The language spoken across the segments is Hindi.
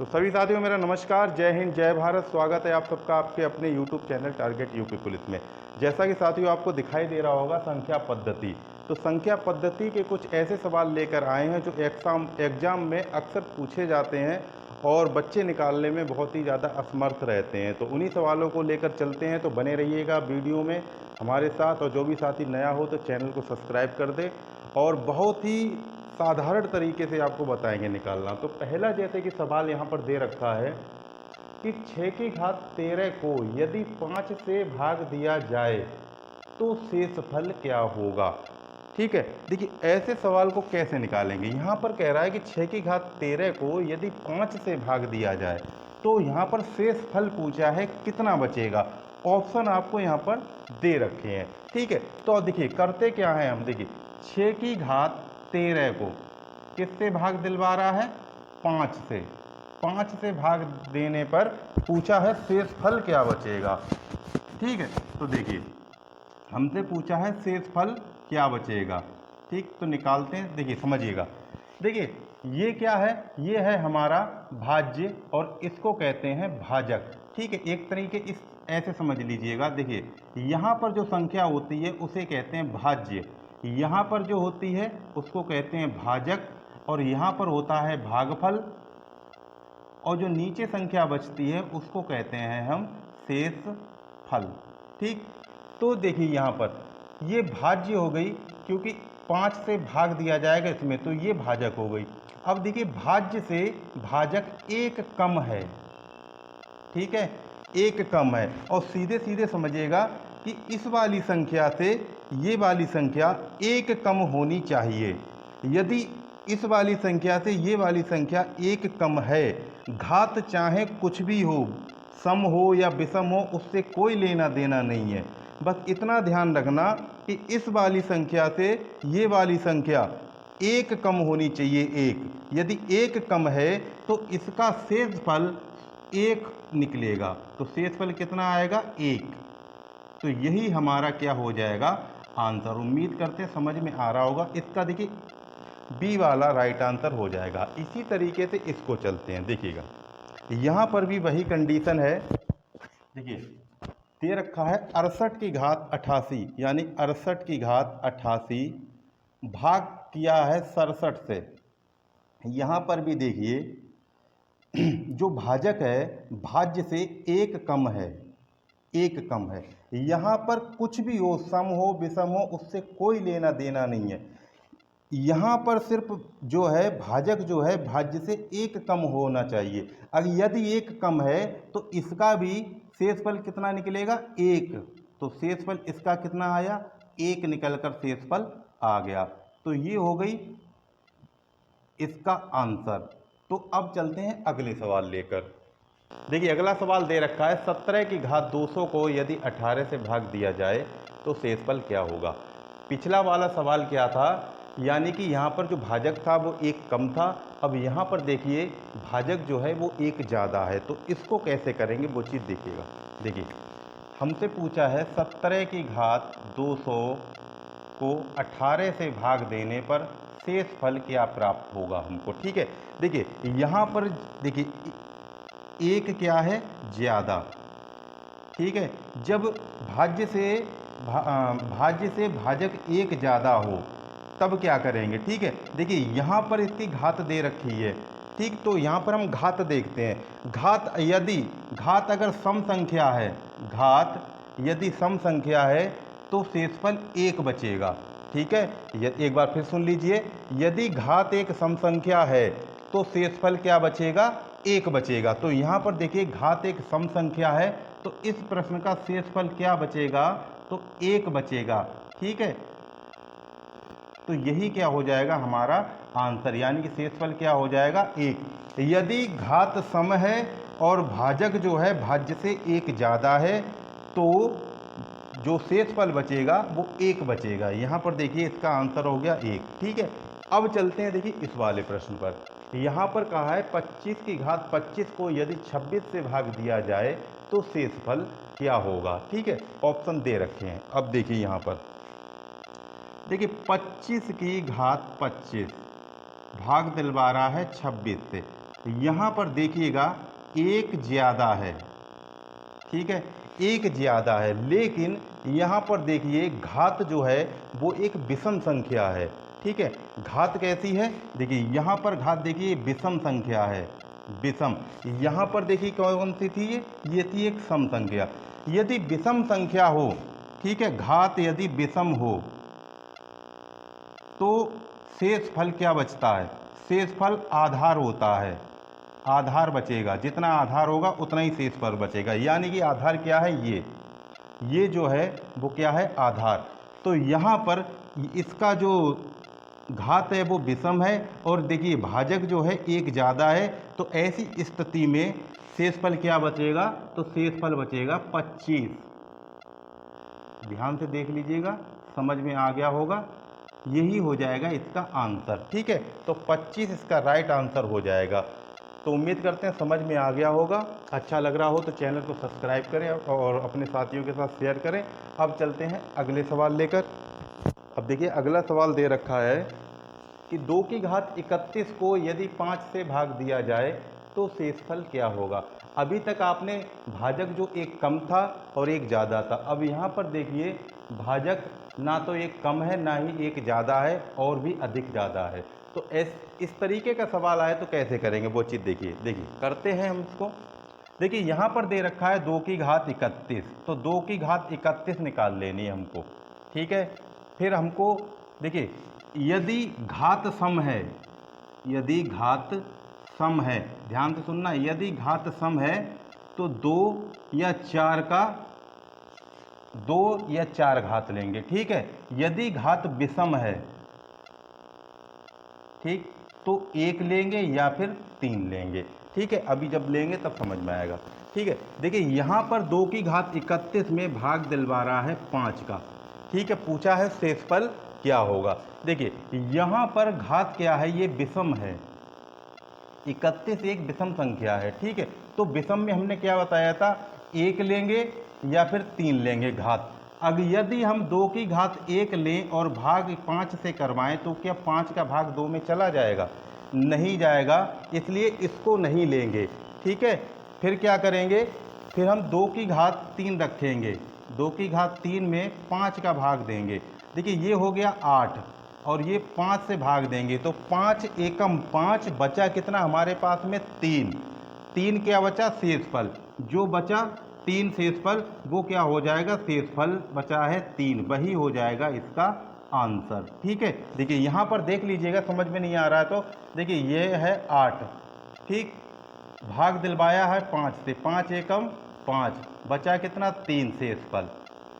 तो सभी साथियों मेरा नमस्कार, जय हिंद, जय भारत। स्वागत है आप सबका आपके अपने YouTube channel target UP police में। जैसा कि साथियों आपको दिखाई दे रहा होगा संख्या पद्धति, तो संख्या पद्धति के कुछ ऐसे सवाल लेकर आए हैं जो एग्ज़ाम में अक्सर पूछे जाते हैं और बच्चे निकालने में बहुत ही ज़्यादा असमर्थ रहते हैं। तो उन्हीं सवालों को लेकर चलते हैं, तो बने रहिएगा वीडियो में हमारे साथ। और जो भी साथी नया हो तो चैनल को सब्सक्राइब कर दे और बहुत ही साधारण तरीके से आपको बताएंगे निकालना। तो पहला जैसे कि सवाल यहाँ पर दे रखा है कि 6 की घात 13 को यदि 5 से भाग दिया जाए तो शेषफल क्या होगा। ठीक है, देखिए ऐसे सवाल को कैसे निकालेंगे। यहाँ पर कह रहा है कि 6 की घात 13 को यदि 5 से भाग दिया जाए तो यहाँ पर शेषफल पूछा है कितना बचेगा। ऑप्शन आपको यहाँ पर दे रखे हैं। ठीक है, तो अब देखिए करते क्या है हम। देखिए 6 की घात 13 को किससे भाग दिलवा रहा है, 5 से। 5 से भाग देने पर पूछा है शेषफल क्या बचेगा। ठीक है, तो देखिए हमसे पूछा है शेषफल क्या बचेगा। ठीक, तो निकालते हैं। देखिए समझिएगा, देखिए ये क्या है, ये है हमारा भाज्य और इसको कहते हैं भाजक। ठीक है, एक तरीके इस ऐसे समझ लीजिएगा। देखिए यहाँ पर जो संख्या होती है उसे कहते हैं भाज्य, यहाँ पर जो होती है उसको कहते हैं भाजक, और यहाँ पर होता है भागफल, और जो नीचे संख्या बचती है उसको कहते हैं हम शेषफल। ठीक, तो देखिए यहाँ पर ये भाज्य हो गई क्योंकि 5 से भाग दिया जाएगा इसमें, तो ये भाजक हो गई। अब देखिए भाज्य से भाजक एक कम है। ठीक है, एक कम है, और सीधे सीधे समझिएगा कि इस वाली संख्या से ये वाली संख्या एक कम होनी चाहिए। यदि इस वाली संख्या से ये वाली संख्या एक कम है, घात चाहे कुछ भी हो, सम हो या विषम हो, उससे कोई लेना देना नहीं है। बस इतना ध्यान रखना कि इस वाली संख्या से ये वाली संख्या एक कम होनी चाहिए। एक यदि एक कम है तो इसका शेषफल एक निकलेगा। तो शेषफल कितना आएगा, एक। तो यही हमारा क्या हो जाएगा, आंसर। उम्मीद करते हैं समझ में आ रहा होगा। इसका देखिए बी वाला राइट आंसर हो जाएगा। इसी तरीके से इसको चलते हैं। देखिएगा यहाँ पर भी वही कंडीशन है। देखिए दे रखा है 68 की घात 88, यानी 68 की घात 88 भाग किया है 67 से। यहाँ पर भी देखिए जो भाजक है भाज्य से एक कम है, एक कम है। यहाँ पर कुछ भी हो, सम हो विषम हो, उससे कोई लेना देना नहीं है। यहाँ पर सिर्फ जो है भाजक जो है भाज्य से एक कम होना चाहिए। अगर यदि एक कम है तो इसका भी शेषफल कितना निकलेगा, एक। तो शेषफल इसका कितना आया, एक निकलकर शेषफल आ गया। तो ये हो गई इसका आंसर। तो अब चलते हैं अगले सवाल लेकर। देखिए अगला सवाल दे रखा है 17 की घात 200 को यदि 18 से भाग दिया जाए तो शेषफल क्या होगा। पिछला वाला सवाल क्या था, यानी कि यहाँ पर जो भाजक था वो एक कम था। अब यहाँ पर देखिए भाजक जो है वो एक ज़्यादा है। तो इसको कैसे करेंगे वो चीज़ देखिएगा। देखिए हमसे पूछा है 17 की घात 200 को 18 से भाग देने पर शेषफल क्या प्राप्त होगा हमको। ठीक है, देखिए यहाँ पर देखिए एक क्या है, ज़्यादा। ठीक है, जब भाज्य से भाजक एक ज़्यादा हो तब क्या करेंगे। ठीक है, देखिए यहाँ पर इसकी घात दे रखी है। ठीक, तो यहाँ पर हम घात देखते हैं। घात अगर सम संख्या है, घात यदि सम संख्या है तो शेषफल एक बचेगा। ठीक है, एक बार फिर सुन लीजिए, यदि घात एक सम संख्या है तो शेषफल क्या बचेगा, एक बचेगा। तो यहाँ पर देखिए घात एक सम संख्या है तो इस प्रश्न का शेषफल क्या बचेगा, तो एक बचेगा। ठीक है, तो यही क्या हो जाएगा हमारा आंसर, यानी कि शेषफल क्या हो जाएगा, एक। यदि घात सम है और भाजक जो है भाज्य से एक ज़्यादा है तो जो शेषफल बचेगा वो एक बचेगा। यहाँ पर देखिए इसका आंसर हो गया एक। ठीक है, अब चलते हैं देखिए इस वाले प्रश्न पर। यहाँ पर कहा है 25 की घात 25 को यदि 26 से भाग दिया जाए तो शेषफल क्या होगा। ठीक है, ऑप्शन दे रखे हैं। अब देखिए यहाँ पर देखिए 25 की घात 25 भाग दिलवा रहा है 26 से, यहाँ पर देखिएगा एक ज़्यादा है, ठीक है, एक ज़्यादा है, लेकिन यहाँ पर देखिए घात जो है वो एक विषम संख्या है, ठीक है। घात कैसी है, देखिए यहाँ पर घात देखिए विषम संख्या है, विषम। यहाँ पर देखिए कौन सी थी, ये थी एक सम संख्या। यदि विषम संख्या हो, ठीक है, घात यदि विषम हो तो शेष फल क्या बचता है, शेष फल आधार होता है, आधार बचेगा, जितना आधार होगा उतना ही शेष फल बचेगा। यानी कि आधार क्या है, ये जो है वो क्या है, आधार। तो यहाँ पर इसका जो घात है वो विषम है, और देखिए भाजक जो है एक ज़्यादा है, तो ऐसी स्थिति में शेषफल क्या बचेगा, तो शेषफल बचेगा 25। ध्यान से देख लीजिएगा, समझ में आ गया होगा, यही हो जाएगा इसका आंसर, ठीक है। तो 25 इसका राइट आंसर हो जाएगा। तो उम्मीद करते हैं समझ में आ गया होगा। अच्छा लग रहा हो तो चैनल को सब्सक्राइब करें और अपने साथियों के साथ शेयर करें। अब चलते हैं अगले सवाल लेकर। अब देखिए अगला सवाल दे रखा है कि 2 की घात 31 को यदि 5 से भाग दिया जाए तो शेषफल क्या होगा। अभी तक आपने भाजक जो एक कम था और एक ज़्यादा था, अब यहाँ पर देखिए भाजक ना तो एक कम है ना ही एक ज़्यादा है, और भी अधिक ज़्यादा है। तो इस तरीके का सवाल आए तो कैसे करेंगे वो चीज़ देखिए करते हैं हम इसको। देखिए यहाँ पर दे रखा है 2 की घात 31, तो 2 की घात 31 निकाल लेनी है हमको, ठीक है। फिर हमको देखिए यदि घात सम है, यदि घात सम है, ध्यान से सुनना, यदि घात सम है तो 2 या 4 घात लेंगे, ठीक है। यदि घात विषम है, ठीक, तो 1 लेंगे या फिर 3 लेंगे, ठीक है। अभी जब लेंगे तब समझ में आएगा, ठीक है। देखिए यहाँ पर 2 की घात 31 में भाग दिलवा रहा है 5 का, ठीक है। पूछा है शेषफल क्या होगा। देखिए यहाँ पर घात क्या है, ये विषम है, 31 एक विषम संख्या है, ठीक है। तो विषम में हमने क्या बताया था, 1 लेंगे या फिर 3 लेंगे घात। अब यदि हम 2 की घात 1 लें और भाग 5 से करवाएं तो क्या 5 का भाग 2 में चला जाएगा, नहीं जाएगा, इसलिए इसको नहीं लेंगे, ठीक है। फिर क्या करेंगे, फिर हम 2 की घात 3 रखेंगे, 2 की घात 3 में 5 का भाग देंगे। देखिए ये हो गया 8, और ये 5 से भाग देंगे तो 5 एकम 5, बचा कितना हमारे पास में 3, 3 क्या बचा, शेषफल, जो बचा 3 शेषफल, वो क्या हो जाएगा, शेषफल बचा है 3, वही हो जाएगा इसका आंसर, ठीक है। देखिए यहाँ पर देख लीजिएगा, समझ में नहीं आ रहा है तो देखिए ये है 8, ठीक, भाग दिलवाया है 5 से, 5 एकम 5, बचा कितना, 3 शेषफल।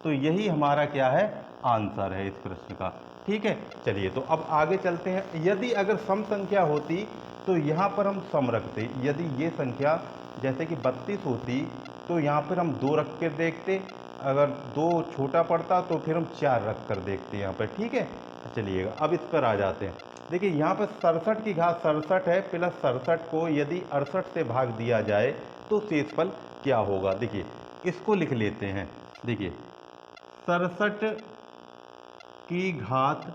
तो यही हमारा क्या है, आंसर है इस प्रश्न का, ठीक है। चलिए तो अब आगे चलते हैं। यदि अगर सम संख्या होती तो यहाँ पर हम सम रखते, यदि ये संख्या जैसे कि 32 होती तो यहाँ पर हम 2 रख कर देखते, अगर 2 छोटा पड़ता तो फिर हम 4 रख कर देखते यहाँ पर, ठीक है। चलिएगा अब इस पर आ जाते हैं। देखिए यहाँ पर 67 की घात 67 है, प्लस 67 को यदि 68 से भाग दिया जाए तो शेषफल क्या होगा। देखिए इसको लिख लेते हैं। देखिए 67 की घात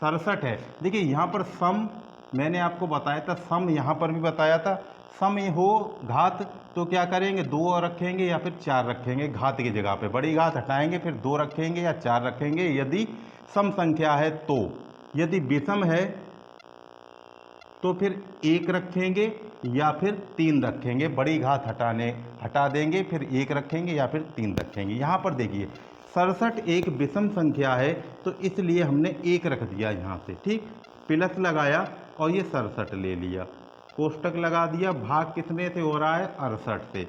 67 है। देखिए यहाँ पर सम मैंने आपको बताया था, सम यहाँ पर भी बताया था, सम हो घात तो क्या करेंगे, 2 और रखेंगे या फिर 4 रखेंगे, घात की जगह पे बड़ी घात हटाएंगे, फिर 2 रखेंगे या 4 रखेंगे यदि सम संख्या है तो। यदि विषम है तो फिर 1 रखेंगे या फिर 3 रखेंगे, बड़ी घात हटा देंगे, फिर 1 रखेंगे या फिर 3 रखेंगे। यहाँ पर देखिए 67 एक विषम संख्या है तो इसलिए हमने 1 रख दिया यहाँ से, ठीक, प्लस लगाया और ये 67 ले लिया, कोष्टक लगा दिया, भाग कितने से हो रहा है, 68 से,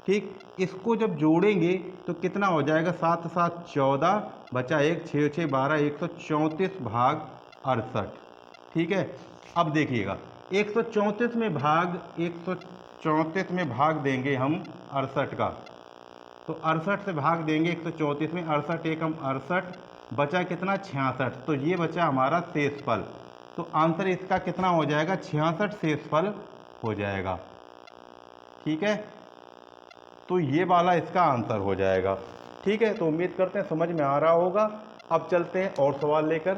ठीक। इसको जब जोड़ेंगे तो कितना हो जाएगा, 7 7 14, बचा 1, 6 6 12, 134 भाग 68, ठीक है। अब देखिएगा 134 में भाग देंगे हम 68 का, तो 68 से भाग देंगे 134 में, 68 एकम 68, बचा कितना, 66, तो ये बचा हमारा शेषफल। तो आंसर इसका कितना हो जाएगा, 66 शेषफल हो जाएगा, ठीक है। तो ये वाला इसका आंसर हो जाएगा, ठीक है। तो उम्मीद करते हैं समझ में आ रहा होगा। अब चलते हैं और सवाल लेकर।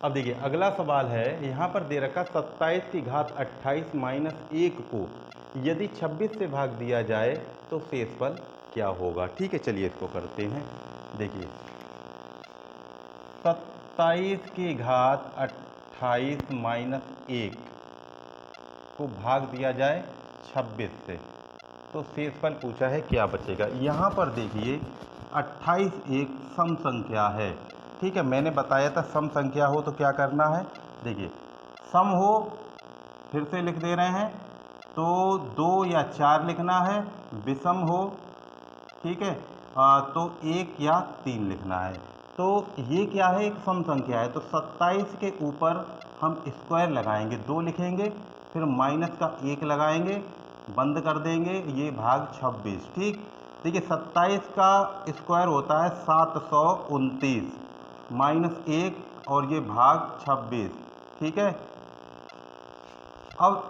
अब देखिए अगला सवाल है, यहाँ पर दे रखा 27 की घात 28 माइनस 1 को यदि 26 से भाग दिया जाए तो शेषफल क्या होगा। ठीक है, चलिए इसको करते हैं। देखिए 27 की घात 28 माइनस 1 को भाग दिया जाए 26 से तो शेषफल पूछा है क्या बचेगा। यहाँ पर देखिए 28 एक सम संख्या है। ठीक है, मैंने बताया था सम संख्या हो तो क्या करना है। देखिए सम हो, फिर से लिख दे रहे हैं, तो 2 या 4 लिखना है। विषम हो, ठीक है, तो 1 या 3 लिखना है। तो ये क्या है, एक सम संख्या है, तो 27 के ऊपर हम स्क्वायर लगाएंगे, 2 लिखेंगे, फिर माइनस का 1 लगाएंगे, बंद कर देंगे, ये भाग 26। ठीक, देखिए 27 का स्क्वायर होता है 729 माइनस 1 और ये भाग 26। ठीक है, अब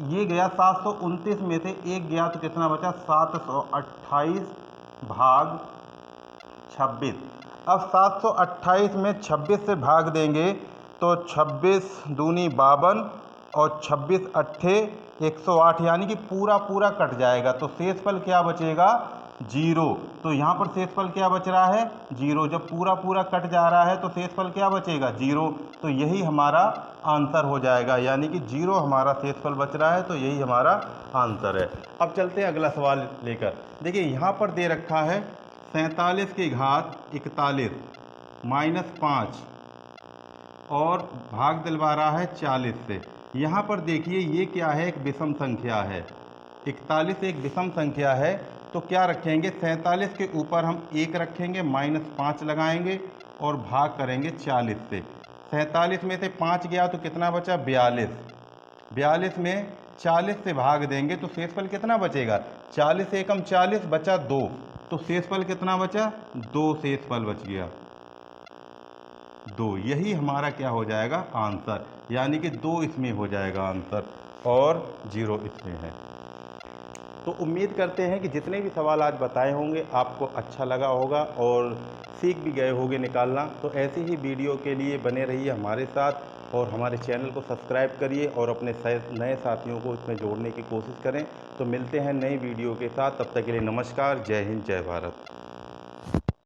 ये गया 729 में से 1 गया तो कितना बचा, 728 भाग 26। अब 728 में 26 से भाग देंगे तो 26 दूनी 52 और 26 अट्ठे 108, यानी कि पूरा पूरा कट जाएगा। तो शेषफल क्या बचेगा, 0। तो यहाँ पर शेषफल क्या बच रहा है, 0। जब पूरा पूरा कट जा रहा है तो शेषफल क्या बचेगा, 0। तो यही हमारा आंसर हो जाएगा, यानी कि 0 हमारा शेषफल बच रहा है, तो यही हमारा आंसर है। अब चलते हैं अगला सवाल लेकर। देखिए यहाँ पर दे रखा है 47 की घात 41 माइनस 5 और भाग दिलवा रहा है 40 से। यहाँ पर देखिए ये क्या है, एक विषम संख्या है। 41 एक विषम संख्या है, तो क्या रखेंगे, 47 के ऊपर हम 1 रखेंगे, माइनस 5 लगाएंगे और भाग करेंगे 40 से। 47 में से 5 गया तो कितना बचा, 42। 42 में 40 से भाग देंगे तो शेषफल कितना बचेगा, 40 एकम 40 बचा 2, तो शेषफल कितना बचा, 2 शेषफल बच गया, 2। यही हमारा क्या हो जाएगा, आंसर, यानी कि 2 इसमें हो जाएगा आंसर और 0 इसमें है। तो उम्मीद करते हैं कि जितने भी सवाल आज बताए होंगे आपको अच्छा लगा होगा और सीख भी गए होंगे निकालना। तो ऐसी ही वीडियो के लिए बने रहिए हमारे साथ और हमारे चैनल को सब्सक्राइब करिए और अपने नए साथियों को इसमें जोड़ने की कोशिश करें। तो मिलते हैं नई वीडियो के साथ, तब तक के लिए नमस्कार, जय हिंद, जय भारत।